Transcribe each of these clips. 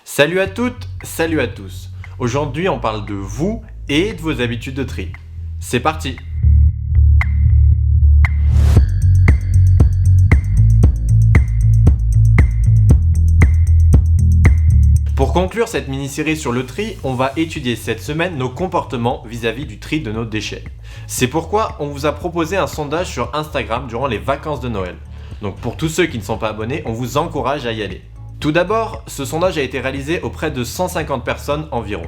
Salut à toutes, salut à tous. Aujourd'hui, on parle de vous et de vos habitudes de tri. C'est parti! Pour conclure cette mini-série sur le tri, on va étudier cette semaine nos comportements vis-à-vis du tri de nos déchets. C'est pourquoi on vous a proposé un sondage sur Instagram durant les vacances de Noël. Donc pour tous ceux qui ne sont pas abonnés, on vous encourage à y aller. Tout d'abord, ce sondage a été réalisé auprès de 150 personnes environ.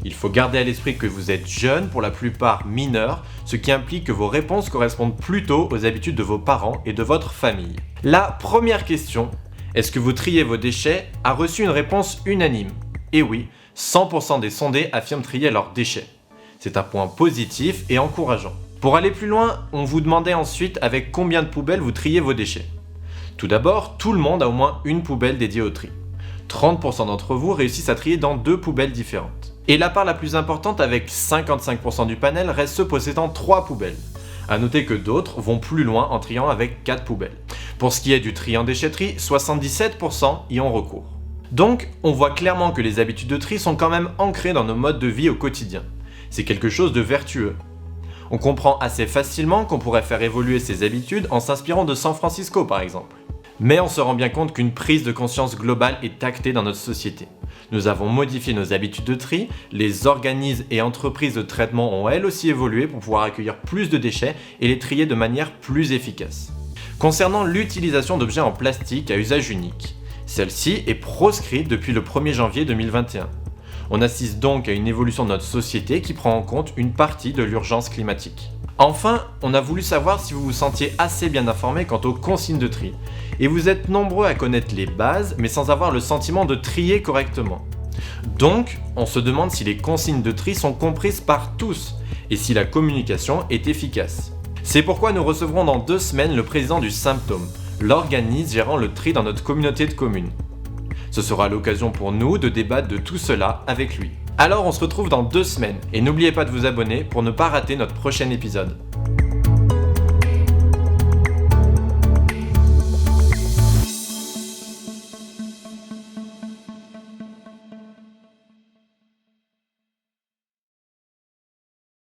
Il faut garder à l'esprit que vous êtes jeunes, pour la plupart mineurs, ce qui implique que vos réponses correspondent plutôt aux habitudes de vos parents et de votre famille. La première question, est-ce que vous triez vos déchets, a reçu une réponse unanime. Et oui, 100% des sondés affirment trier leurs déchets. C'est un point positif et encourageant. Pour aller plus loin, on vous demandait ensuite avec combien de poubelles vous triez vos déchets. Tout d'abord, tout le monde a au moins une poubelle dédiée au tri. 30% d'entre vous réussissent à trier dans 2 poubelles différentes. Et la part la plus importante avec 55% du panel reste ceux possédant 3 poubelles. A noter que d'autres vont plus loin en triant avec 4 poubelles. Pour ce qui est du tri en déchetterie, 77% y ont recours. Donc, on voit clairement que les habitudes de tri sont quand même ancrées dans nos modes de vie au quotidien. C'est quelque chose de vertueux. On comprend assez facilement qu'on pourrait faire évoluer ces habitudes en s'inspirant de San Francisco par exemple. Mais on se rend bien compte qu'une prise de conscience globale est actée dans notre société. Nous avons modifié nos habitudes de tri, les organismes et entreprises de traitement ont elles aussi évolué pour pouvoir accueillir plus de déchets et les trier de manière plus efficace. Concernant l'utilisation d'objets en plastique à usage unique, celle-ci est proscrite depuis le 1er janvier 2021. On assiste donc à une évolution de notre société qui prend en compte une partie de l'urgence climatique. Enfin, on a voulu savoir si vous vous sentiez assez bien informé quant aux consignes de tri. Et vous êtes nombreux à connaître les bases, mais sans avoir le sentiment de trier correctement. Donc, on se demande si les consignes de tri sont comprises par tous, et si la communication est efficace. C'est pourquoi nous recevrons dans 2 semaines le président du Symptôme, l'organisme gérant le tri dans notre communauté de communes. Ce sera l'occasion pour nous de débattre de tout cela avec lui. Alors on se retrouve dans 2 semaines et n'oubliez pas de vous abonner pour ne pas rater notre prochain épisode.